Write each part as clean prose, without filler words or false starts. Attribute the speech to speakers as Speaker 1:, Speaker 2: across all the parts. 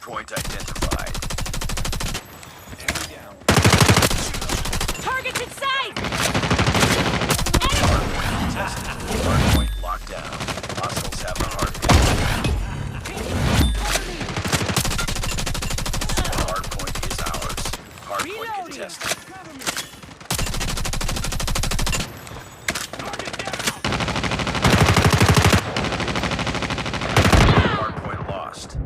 Speaker 1: Hardpoint identified. Enemy down.
Speaker 2: Targets in sight!
Speaker 1: Hardpoint contested. Hardpoint locked down. Hostiles have the hardpoint. Hardpoint is ours. Hardpoint contested. Hardpoint lost.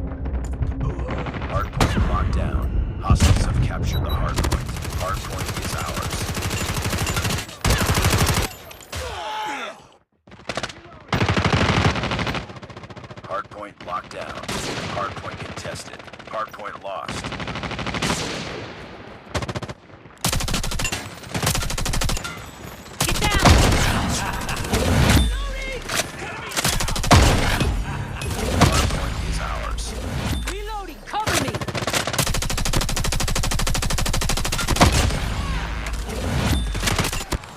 Speaker 1: Hardpoint locked down. Hostiles have captured the hardpoint. Hardpoint is ours. Hardpoint locked down. Hardpoint contested. Hardpoint lost.
Speaker 2: Get down!
Speaker 1: Hardpoint is ours.
Speaker 2: Reloading! Cover me!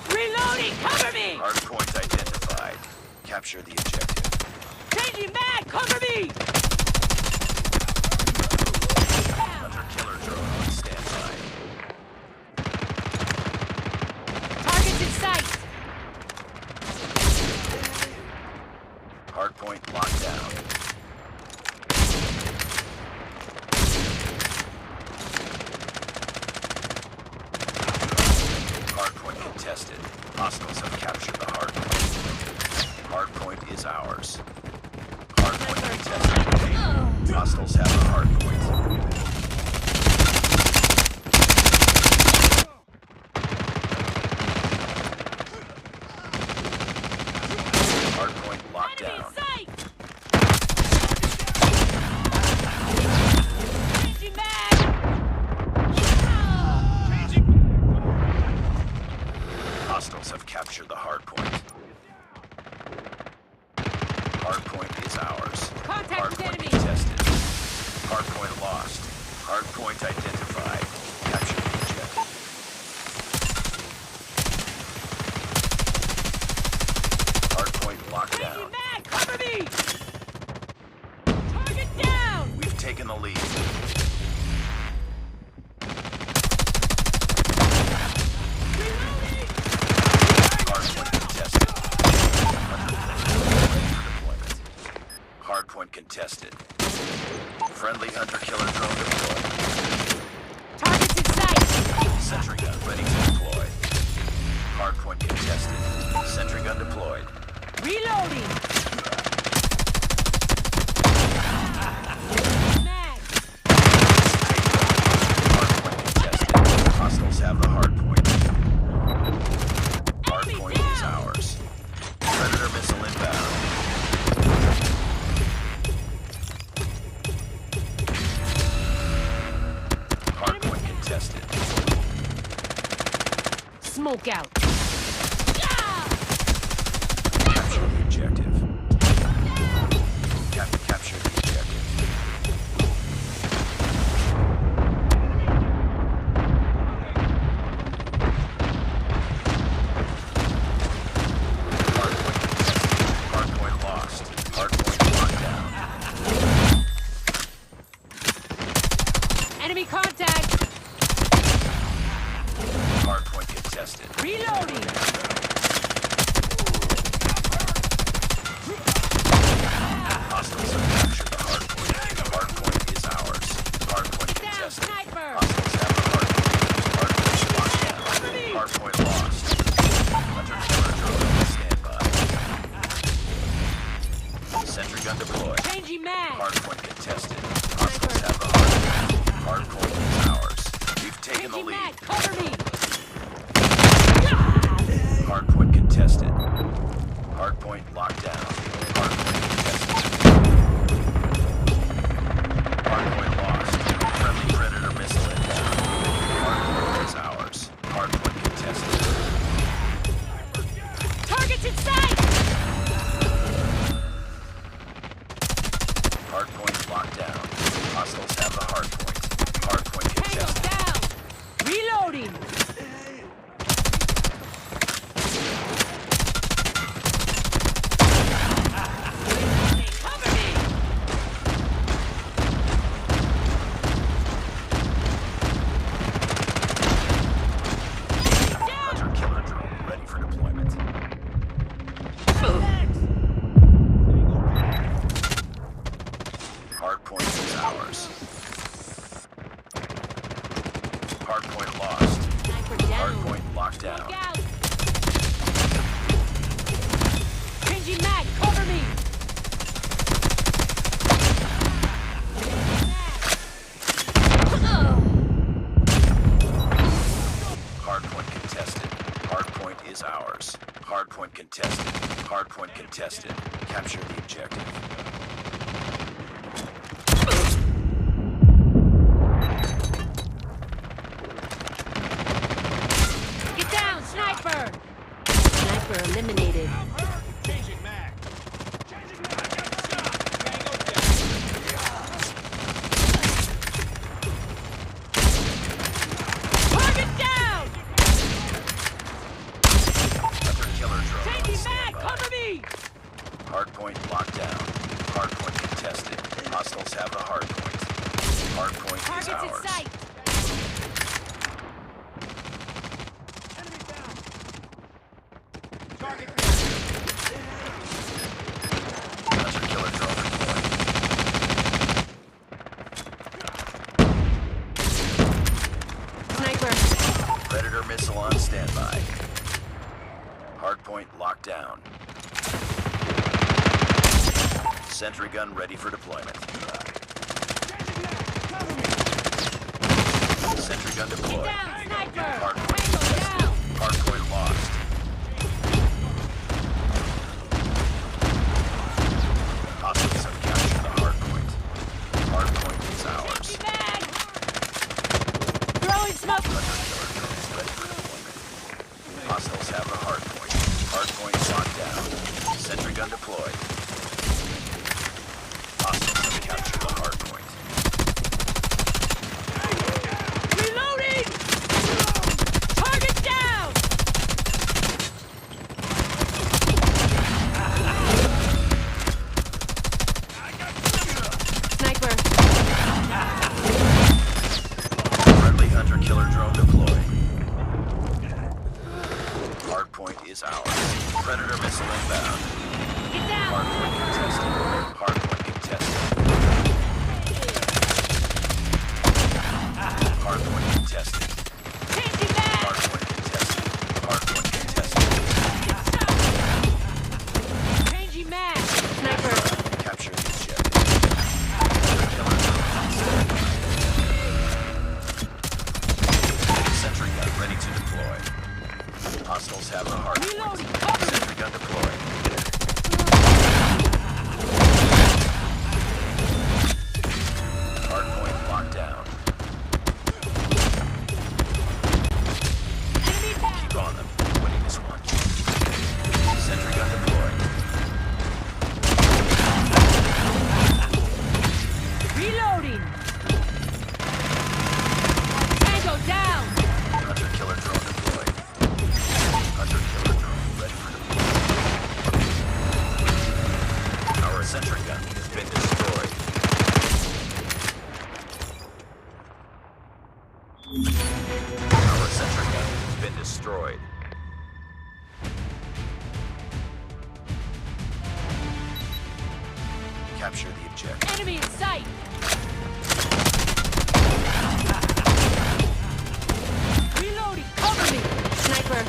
Speaker 2: Reloading! Cover me!
Speaker 1: Hardpoint identified. Capture the objective.
Speaker 2: Changing mag! Cover me!
Speaker 1: Hunter killer drone on standby.
Speaker 2: Targets in sight!
Speaker 1: Hardpoint locked down. Hardpoint contested. Hostiles have captured the hardpoint. Hardpoint is ours. Hardpoint contested. Hostiles have the hardpoint. Hardpoint locked
Speaker 2: Enemy in
Speaker 1: down.
Speaker 2: sight! Changing mag!
Speaker 1: Hostiles have captured the hardpoint. Hardpoint is ours.
Speaker 2: Contact with
Speaker 1: Hardpoint
Speaker 2: enemy!
Speaker 1: contested. Hardpoint lost. Hardpoint identified. Capture the objective. Hardpoint locked
Speaker 2: Changing
Speaker 1: down.
Speaker 2: mag! Cover me! Target down!
Speaker 1: We've taken the lead.
Speaker 2: Reloading!
Speaker 1: Hardpoint contested. Hardpoint contested. Friendly hunter killer drone deployed.
Speaker 2: Targets in sight!
Speaker 1: Sentry gun ready to deploy. Hardpoint contested. Sentry gun deployed.
Speaker 2: Reloading! Mag!
Speaker 1: Hardpoint contested. Hostiles have the hardpoint. Hardpoint is ours. Predator missile inbound. Hardpoint contested.
Speaker 2: Smoke out!
Speaker 1: Capture the objective. Capture the objective. Hardpoint contested. Hardpoint lost. Hardpoint locked down.
Speaker 2: Enemy contact!
Speaker 1: Hardpoint contested.
Speaker 2: Reloading!
Speaker 1: Hostiles have captured the hardpoint. Hardpoint is ours. Hardpoint
Speaker 2: Down,
Speaker 1: contested.
Speaker 2: sniper!
Speaker 1: Hostiles have the hardpoint. Hardpoint locked down. Hardpoint lost. Hunter killer drone on standby. Sentry gun deployed.
Speaker 2: Changing mag!
Speaker 1: Hardpoint contested. Hostiles have the hardpoint. Hardpoint is ours. We've taken the
Speaker 2: Changing mag!
Speaker 1: lead.
Speaker 2: Cover me!
Speaker 1: Hardpoint contested. Hardpoint locked down. Hardpoint contested. Hardpoint lost. Friendly predator missile inbound. Hardpoint lost.
Speaker 2: Sniper down.
Speaker 1: Hardpoint locked down.
Speaker 2: Smoke out. Changing mag. Cover me.
Speaker 1: Hardpoint contested. Hardpoint is ours. Hardpoint contested. Hardpoint contested. Capture the objective.
Speaker 2: Get down, sniper. Sniper eliminated.
Speaker 3: Changing mag. Changing mag.
Speaker 2: Target down.
Speaker 1: Hunter killer drone on
Speaker 2: Changing mag.
Speaker 1: standby.
Speaker 2: Cover me.
Speaker 1: Hardpoint locked down. Hardpoint contested. Hostiles have the hardpoint. Hardpoint is
Speaker 2: Targets in
Speaker 1: ours.
Speaker 2: sight.
Speaker 3: Enemy down. Target.
Speaker 1: Hunter killer drone deployed.
Speaker 2: Sniper.
Speaker 1: Predator missile on standby. Hardpoint locked down. Sentry gun ready for deployment. Sentry gun deployed.
Speaker 2: Down, sniper.
Speaker 1: Hardpoint
Speaker 2: Tango
Speaker 1: contested.
Speaker 2: down.
Speaker 1: Hardpoint lost. Hostiles have captured the hardpoint. Hardpoint is ours.
Speaker 2: Changing mag. Throwing smoke.
Speaker 1: Hunter killer drones ready for deployment. Hostiles have the hardpoint. Hardpoint locked down. Sentry gun deployed. Hostiles have captured the hardpoint.
Speaker 2: Reloading. Target down. Sniper.
Speaker 1: Friendly hunter killer drone deployed. Hardpoint is ours. Predator missile inbound.
Speaker 2: Get down.
Speaker 1: Hardpoint contested. Hardpoint contested. Hardpoint contested.
Speaker 2: Changing mag.
Speaker 1: Hardpoint contested. Hardpoint contested.
Speaker 2: Changing mag. Sniper.
Speaker 1: Capture the objective. Hunter killer drone on standby. Sentry gun ready to deploy. Hostiles have the hardpoint.
Speaker 2: Reloading. Cover me.
Speaker 1: Sentry gun deployed. Hardpoint locked down.
Speaker 2: Enemy down.
Speaker 1: Keep on them. Winning this one. Sentry gun deployed.
Speaker 2: Reloading. Tango down.
Speaker 1: Hunter killer drone deployed. Hunter killer drone ready for deployment. Our sentry gun has been destroyed. Our sentry gun has been destroyed. Capture the objective.
Speaker 2: Enemy in sight. Reloading. Cover me. Sniper.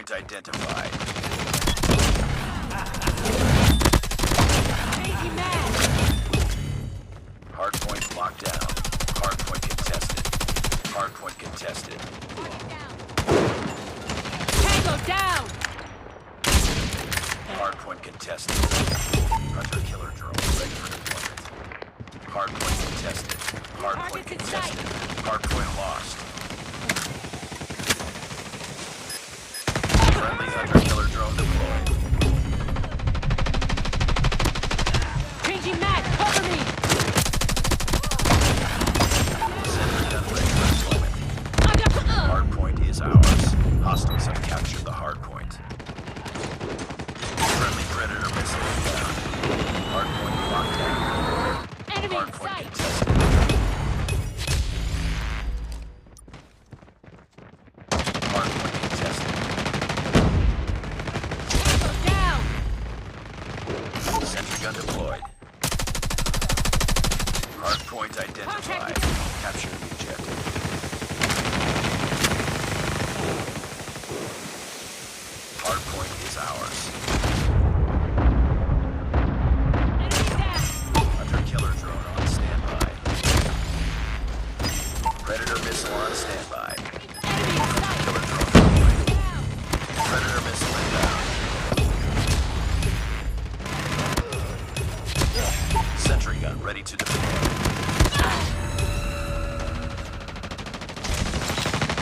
Speaker 1: Hardpoint identified.
Speaker 2: Changing mag.
Speaker 1: Hardpoint locked down. Hardpoint contested. Hardpoint contested.
Speaker 2: Tango down.
Speaker 1: Hardpoint contested. Hunter killer drone ready for deployment. Hardpoint contested. Hardpoint
Speaker 2: Targets in sight.
Speaker 1: contested. Hardpoint lost. Friendly hunter killer drone deployed.
Speaker 2: Changing mag. Cover me.
Speaker 1: Sentry gun ready for deployment.
Speaker 2: I got.
Speaker 1: Hardpoint is ours. Hostiles have captured the hardpoint. Friendly predator missile inbound. Hardpoint locked down.
Speaker 2: Enemy in
Speaker 1: Hardpoint
Speaker 2: sight.
Speaker 1: contested. Hardpoint contested.
Speaker 2: Tango down.
Speaker 1: Sentry gun deployed. Hardpoint identified. Capture the objective. Hardpoint is ours.
Speaker 2: Enemy down.
Speaker 1: Hunter killer drone on standby. Predator missile on standby.
Speaker 2: Enemy in sight.
Speaker 1: Killer drone deployed.
Speaker 2: Down.
Speaker 1: Predator missile inbound. Sentry gun ready to deploy.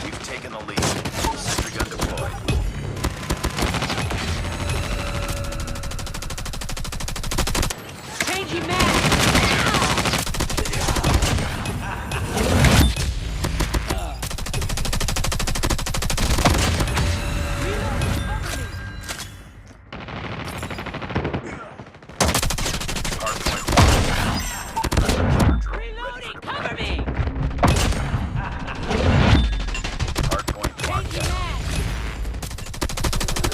Speaker 1: We've taken the lead. Sentry gun deployed.
Speaker 2: Changing mag.
Speaker 1: Hardpoint locked down. Hunter killer drone ready
Speaker 2: Reloading.
Speaker 1: for
Speaker 2: Cover
Speaker 1: deployment.
Speaker 2: me.
Speaker 1: Hardpoint locked
Speaker 2: Changing
Speaker 1: down.
Speaker 2: mag.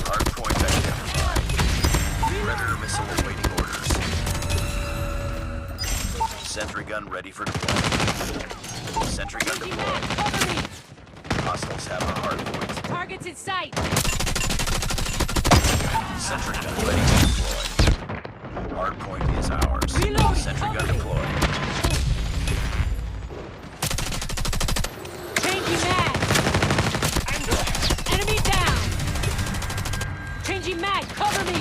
Speaker 1: Hardpoint identified. Predator missile awaiting orders. Sentry gun ready for deployment. Sentry gun
Speaker 2: Changing mag.
Speaker 1: deployed.
Speaker 2: Cover me.
Speaker 1: Hostiles have a hardpoint.
Speaker 2: Targets in sight.
Speaker 1: Sentry gun ready to deploy. Hardpoint is ours.
Speaker 2: Reloading.
Speaker 1: Sentry gun
Speaker 2: Cover me.
Speaker 1: deployed.
Speaker 2: Changing mag. Enemy down. Changing mag. Cover me.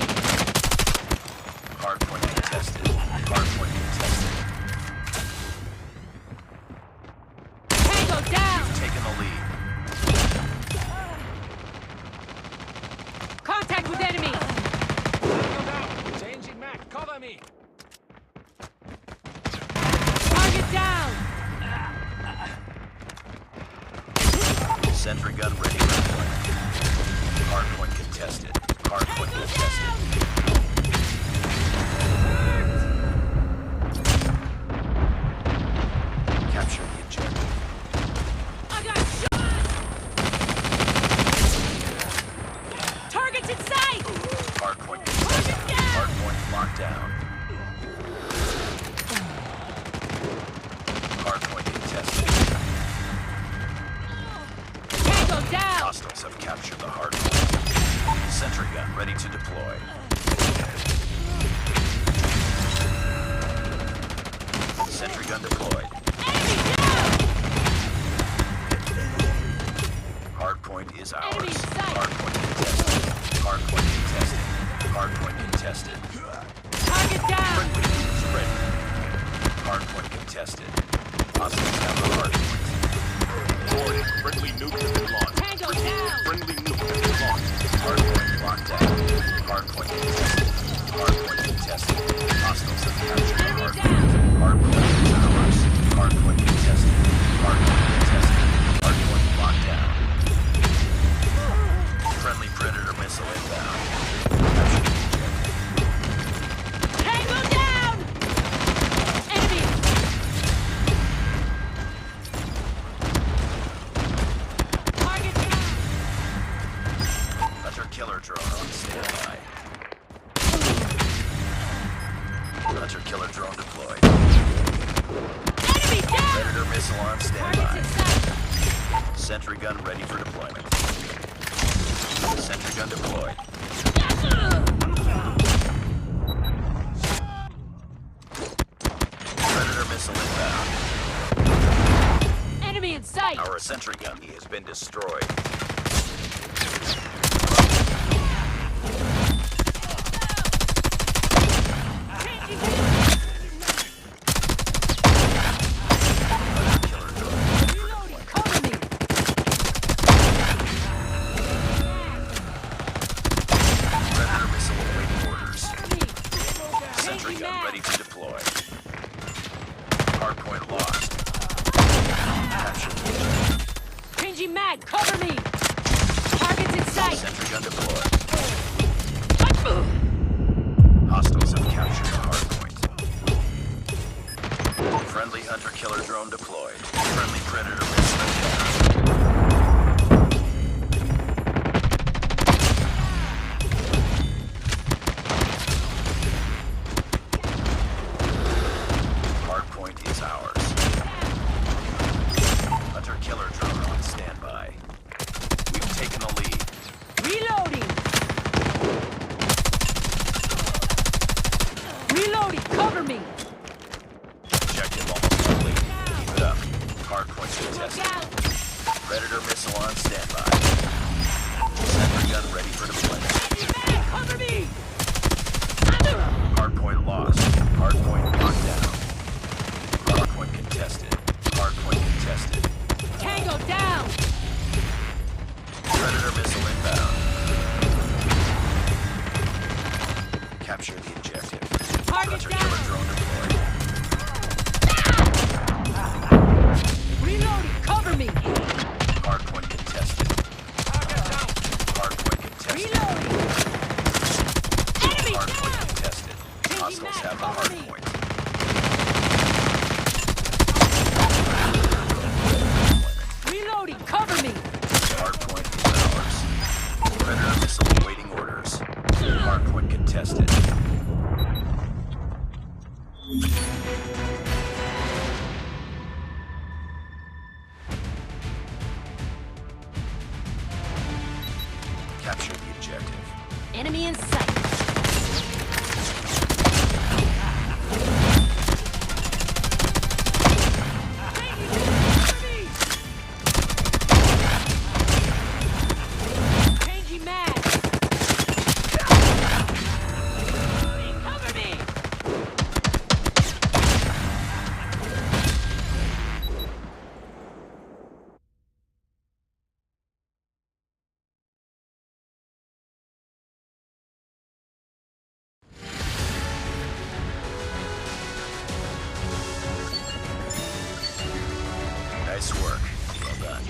Speaker 1: Hardpoint contested. Hardpoint contested.
Speaker 2: Tango down.
Speaker 1: Taking the lead.
Speaker 2: Contact with enemy.
Speaker 3: Tango down. Changing mag. Cover me.
Speaker 2: Target down.
Speaker 1: Sentry gun ready for deployment. Hardpoint contested. Hardpoint
Speaker 2: Tango
Speaker 1: contested.
Speaker 2: down.
Speaker 1: Capture the objective.
Speaker 2: I got shot. Targets in sight.
Speaker 1: Hardpoint contested.
Speaker 2: Target down.
Speaker 1: Hardpoint locked down. Hardpoint contested.
Speaker 2: Tango down.
Speaker 1: Hostiles have captured the hardpoint. Sentry gun ready to deploy. Sentry gun deployed.
Speaker 2: Enemy down.
Speaker 1: Hardpoint is ours.
Speaker 2: Enemy in sight.
Speaker 1: Hardpoint contested. Hardpoint contested. Hardpoint contested.
Speaker 2: Target down.
Speaker 1: Spread. Hardpoint contested. Hostiles have the hardpoint. Warning, friendly nuke has been launched.
Speaker 2: Tango down.
Speaker 1: Friendly nuke has been launched. Hardpoint locked down. Hardpoint contested. Hardpoint contested. Hostiles have captured the
Speaker 2: Enemy
Speaker 1: hardpoint.
Speaker 2: down.
Speaker 1: Hardpoint is ours. Hardpoint contested. Hardpoint contested. Hardpoint locked down. Friendly predator missile inbound. Capture the objective.
Speaker 2: Tango down. Enemy. Target down.
Speaker 1: Hunter killer drone on standby. Hunter killer drone deployed.
Speaker 2: Enemy down.
Speaker 1: Predator missile on
Speaker 2: Targets in
Speaker 1: standby.
Speaker 2: sight.
Speaker 1: Sentry gun ready for deployment. Sentry gun deployed. Predator missile inbound.
Speaker 2: Enemy in sight!
Speaker 1: Our sentry gun has been destroyed.
Speaker 2: Reloading! Cover me!
Speaker 1: Predator missile awaiting orders. Sentry
Speaker 2: Changing
Speaker 1: gun
Speaker 2: mag!
Speaker 1: ready to deploy. Hardpoint lost. Captured.
Speaker 2: Changing mag! Cover me! Targets in sight!
Speaker 1: Sentry gun deployed. Hostiles have captured the hardpoint. Friendly hunter-killer drone deployed. Friendly predator missile inbound. Hardpoint is ours. Hunter-killer drone on standby. We've taken the lead.
Speaker 2: Reloading! Reloading! Cover me!
Speaker 1: Objective almost complete. Keep it up. Hardpoint's
Speaker 2: Look
Speaker 1: contested.
Speaker 2: out!
Speaker 1: Predator missile on standby. Sentry gun ready for deployment.
Speaker 2: Cover me!
Speaker 1: Hardpoint lost. Hardpoint locked down. Hardpoint contested. Hardpoint contested.
Speaker 2: Tango down!
Speaker 1: Predator missile inbound. Capture the objective.
Speaker 2: Target
Speaker 1: Hunter-killer
Speaker 2: down!
Speaker 1: drone deployed.
Speaker 2: Reloading! Cover me!
Speaker 1: Hardpoint contested. Hardpoint contested.
Speaker 2: Reloading! Enemy
Speaker 1: Hardpoint
Speaker 2: down!
Speaker 1: contested. Hostiles have the
Speaker 2: Cover me.
Speaker 1: hardpoint.
Speaker 2: Reloading! Cover me!
Speaker 1: Hardpoint is ours. Predator missile awaiting orders. Hardpoint contested. Capture the objective.
Speaker 2: Enemy in sight! Changing mag! Cover me!
Speaker 1: Nice work. Well done.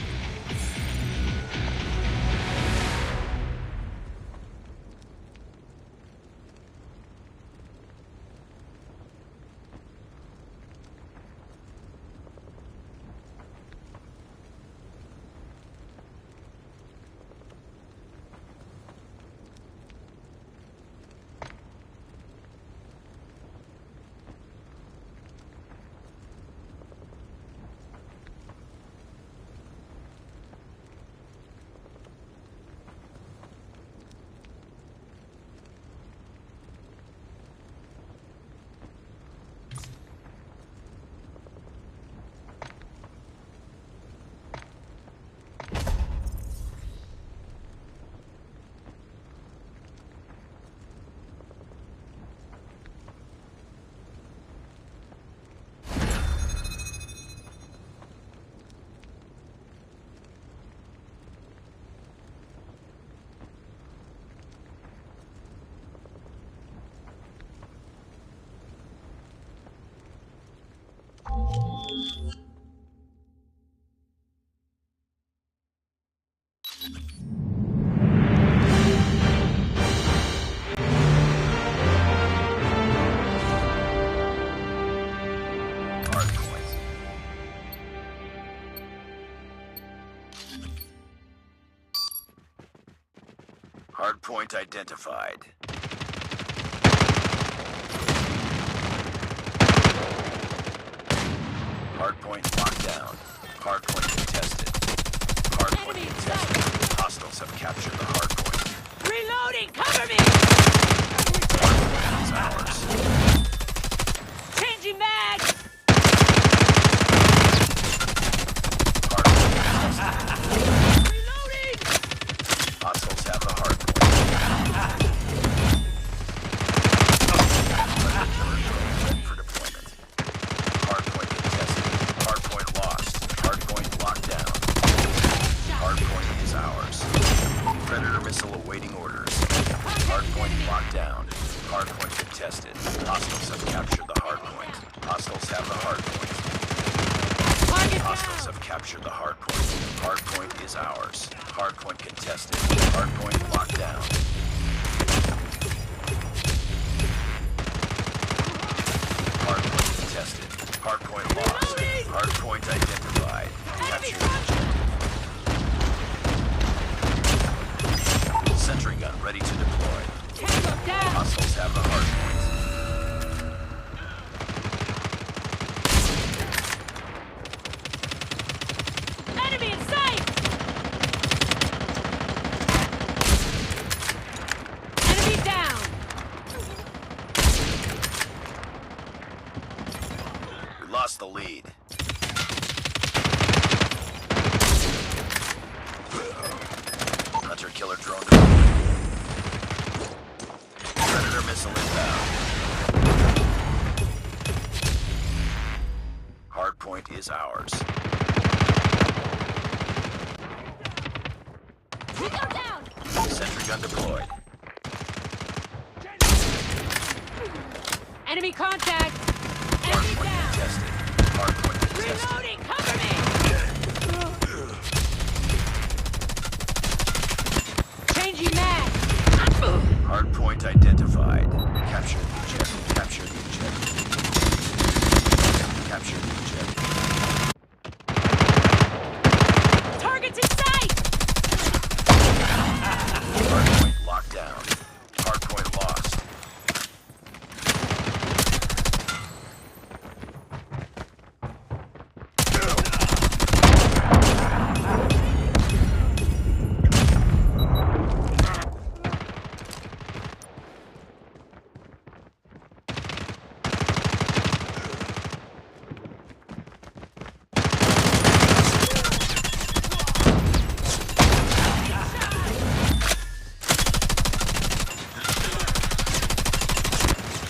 Speaker 1: Hardpoint identified. Hardpoint locked down. Hardpoint contested. Hardpoint
Speaker 2: Enemy in
Speaker 1: contested.
Speaker 2: sight!
Speaker 1: Hostiles have captured the hard point.
Speaker 2: Reloading! Cover me!
Speaker 1: It's ours.
Speaker 2: Changing mag!
Speaker 1: Hard point contested.
Speaker 2: Reloading!
Speaker 1: Hostiles have the hard point. Ready for deployment. Hard point contested. Hard point lost. Hard point locked down. Hard point is ours. Predator missile awaiting orders. Hard point locked down. Hard point contested. Hostiles have captured the hard point. Hostiles have the hard point.
Speaker 2: Target
Speaker 1: Hostiles
Speaker 2: down!
Speaker 1: have captured the hard point. Hard point is ours. Hard point contested. Hard point locked down. Hard point contested. Hard point lost. Hard point identified. Capture the objective. Sentry gun ready to deploy.
Speaker 2: Tango down!
Speaker 1: Hostiles have the hard point.
Speaker 2: Enemy in sight! Enemy down!
Speaker 1: We lost the lead. Hunter killer drone deployed. Predator missile inbound. Hard point is ours.
Speaker 2: We go down!
Speaker 1: Sentry gun deployed.
Speaker 2: Enemy contact!
Speaker 1: Hard
Speaker 2: Enemy
Speaker 1: point
Speaker 2: down!
Speaker 1: contested. Hard point contested.
Speaker 2: Reloading! Cover me! Changing mag!
Speaker 1: Hard point identified. Capture the objective. Capture the objective. Capture the objective.
Speaker 2: Targets in sight!
Speaker 1: Hard point locked down. Hard point lost.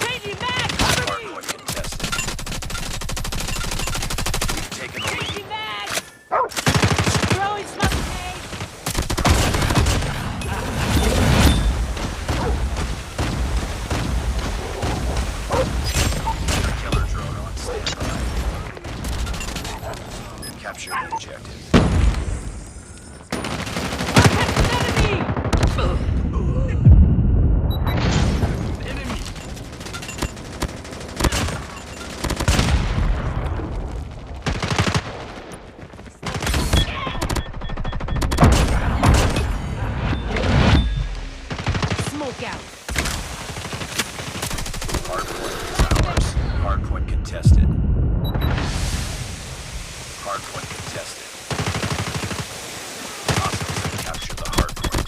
Speaker 2: Changing mag! Cover
Speaker 1: Hard
Speaker 2: me!
Speaker 1: point contested. We've taken the lead.
Speaker 2: Changing mag! Throwing smoke grenade!
Speaker 1: Killer drone on standby. Capture the objective.
Speaker 2: Enemy! Smoke out!
Speaker 1: Hard point is ours. Hard point contested. Hard point contested. Hostiles have captured the hard point.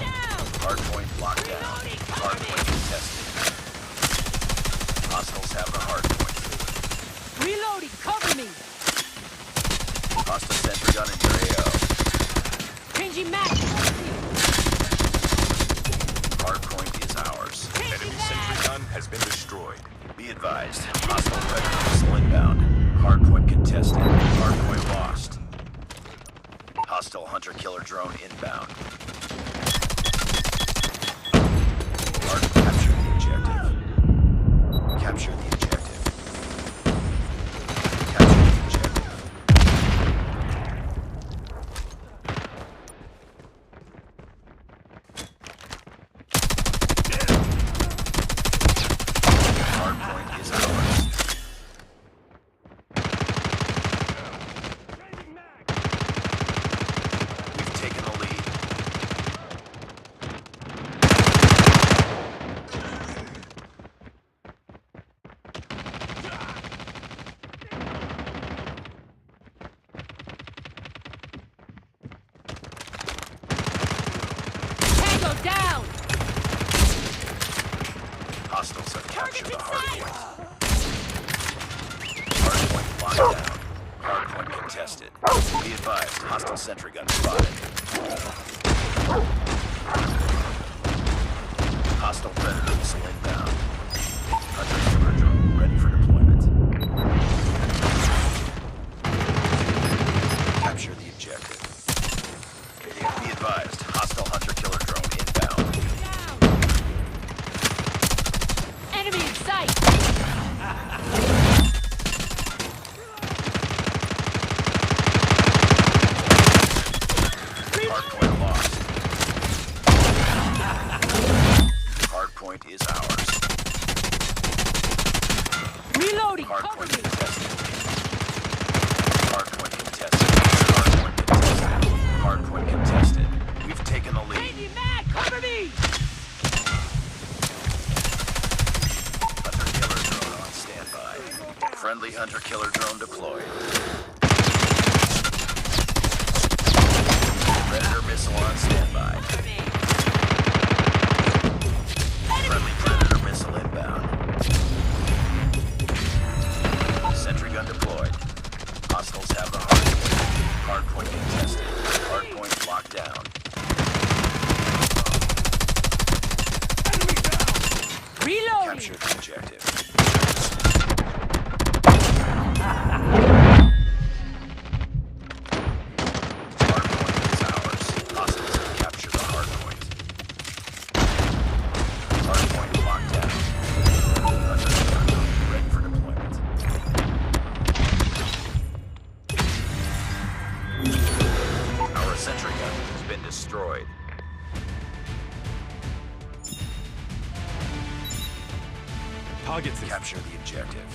Speaker 2: Down!
Speaker 1: Hard point locked down. Hard point contested. Hostiles have the hard point.
Speaker 2: Reloading! Cover me!
Speaker 1: Hostile sentry gun in your AO.
Speaker 2: Changing mag!
Speaker 1: Hard point is ours.
Speaker 2: Changing mag!
Speaker 4: Gun has been destroyed.
Speaker 1: Be advised. Hostile predator missile inbound. Hard point contested. Hard point lost. Hostile hunter killer drone inbound. Hard capture the objective. Capture the objective. Capture the objective. Hard point is ours. We've taken the lead. Capture the hard
Speaker 2: inside!
Speaker 1: point. Hardpoint locked down. Hardpoint contested. Be advised, hostile sentry gun spotted. Hostile predator missile inbound. Hunter killer drone ready for deployment. Capture the objective. Be advised, hostile hunter killer drone inbound.
Speaker 2: Down! Enemy in sight!
Speaker 1: Hardpoint lost. Hardpoint is ours.
Speaker 2: Reloading! Cover
Speaker 1: Hardpoint
Speaker 2: me!
Speaker 1: contested. Hardpoint contested. Hardpoint contested. Hardpoint contested. We've taken the lead.
Speaker 2: Changing mag! Cover me!
Speaker 1: Hunter killer drone on standby. Friendly hunter killer drone deployed. Predator missile on standby.
Speaker 2: Cover me!
Speaker 1: Friendly predator missile inbound. Sentry gun deployed. Hostiles have the hardpoint. Hardpoint contested. Hardpoint locked down.
Speaker 2: Reloading!
Speaker 1: Capture the objective. Hardpoint is ours. Hostiles have captured the hardpoint. Hardpoint locked down. Hunter killer drone ready for deployment. Our sentry gun has been destroyed.
Speaker 3: Targets is
Speaker 1: Capture the objective.